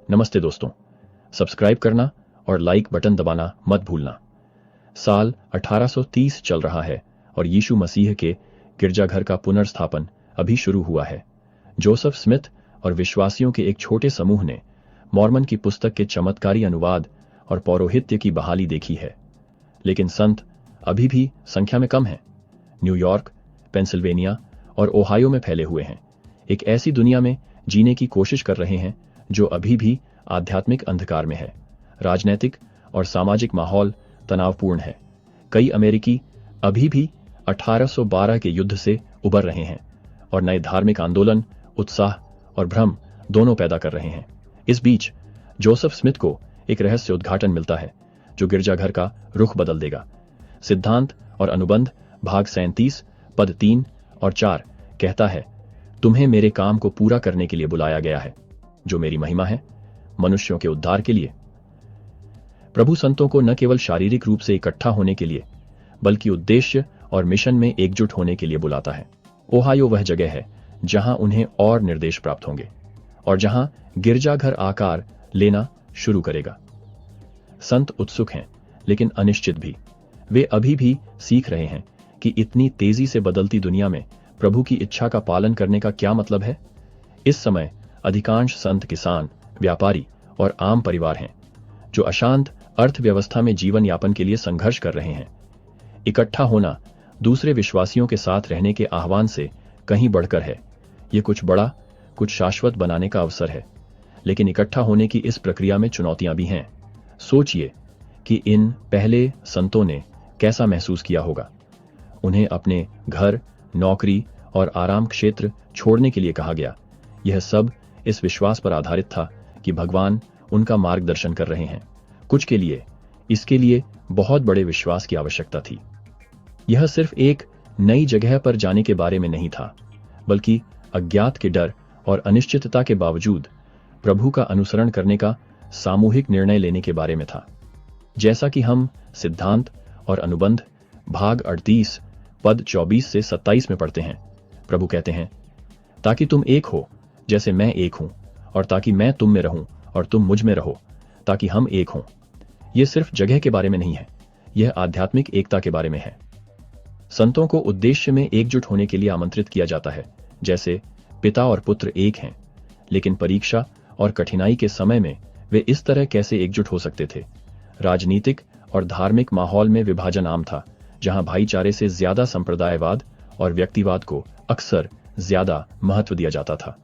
नमस्ते दोस्तों, सब्सक्राइब करना और लाइक बटन दबाना मत भूलना। साल 1830 चल रहा है और यीशु मसीह के गिरजाघर का पुनर्स्थापन अभी शुरू हुआ है। जोसेफ स्मिथ और विश्वासियों के एक छोटे समूह ने मॉर्मन की पुस्तक के चमत्कारी अनुवाद और पौरोहित्य की बहाली देखी है, लेकिन संत अभी भी संख्या में कम हैं। न्यूयॉर्क, पेंसिल्वेनिया और ओहायो में फैले हुए हैं, एक ऐसी दुनिया में जीने की कोशिश कर रहे हैं जो अभी भी आध्यात्मिक अंधकार में है। राजनैतिक और सामाजिक माहौल तनावपूर्ण है। कई अमेरिकी अभी भी 1812 के युद्ध से उबर रहे हैं और नए धार्मिक आंदोलन, उत्साह और भ्रम दोनों पैदा कर रहे हैं। इस बीच जोसेफ स्मिथ को एक रहस्य उद्घाटन मिलता है जो गिरजाघर का रुख बदल देगा। सिद्धांत और अनुबंध भाग 37 पद 3 और 4 कहता है, तुम्हें मेरे काम को पूरा करने के लिए बुलाया गया है, जो मेरी महिमा है, मनुष्यों के उद्धार के लिए। प्रभु संतों को न केवल शारीरिक रूप से इकट्ठा होने के लिए, बल्कि उद्देश्य और मिशन में एकजुट होने के लिए बुलाता है। ओहायो वह जगह है जहां उन्हें और निर्देश प्राप्त होंगे और जहां गिरजाघर आकार लेना शुरू करेगा। संत उत्सुक हैं, लेकिन अनिश्चित भी। वे अभी भी सीख रहे हैं कि इतनी तेजी से बदलती दुनिया में प्रभु की इच्छा का पालन करने का क्या मतलब है। इस समय अधिकांश संत किसान, व्यापारी और आम परिवार हैं जो अशांत अर्थव्यवस्था में जीवन यापन के लिए संघर्ष कर रहे हैं। इकट्ठा होना दूसरे विश्वासियों के साथ रहने के आह्वान से कहीं बढ़कर है। यह कुछ बड़ा, कुछ शाश्वत बनाने का अवसर है, लेकिन इकट्ठा होने की इस प्रक्रिया में चुनौतियां भी हैं। सोचिए कि इन पहले संतों ने कैसा महसूस किया होगा। उन्हें अपने घर, नौकरी और आराम क्षेत्र छोड़ने के लिए कहा गया। यह सब इस विश्वास पर आधारित था कि भगवान उनका मार्गदर्शन कर रहे हैं। कुछ के लिए इसके लिए बहुत बड़े विश्वास की आवश्यकता थी। यह सिर्फ एक नई जगह पर जाने के बारे में नहीं था, बल्कि अज्ञात के डर और अनिश्चितता के बावजूद प्रभु का अनुसरण करने का सामूहिक निर्णय लेने के बारे में था। जैसा कि हम सिद्धांत और अनुबंध भाग 38 पद 24 से 27 में पढ़ते हैं, प्रभु कहते हैं, ताकि तुम एक हो जैसे मैं एक हूं, और ताकि मैं तुम में रहूं और तुम मुझ में रहो, ताकि हम एक हों। यह सिर्फ जगह के बारे में नहीं है, यह आध्यात्मिक एकता के बारे में है। संतों को उद्देश्य में एकजुट होने के लिए आमंत्रित किया जाता है, जैसे पिता और पुत्र एक हैं। लेकिन परीक्षा और कठिनाई के समय में वे इस तरह कैसे एकजुट हो सकते थे? राजनीतिक और धार्मिक माहौल में विभाजन आम था, जहां भाईचारे से ज्यादा संप्रदायवाद और व्यक्तिवाद को अक्सर ज्यादा महत्व दिया जाता था।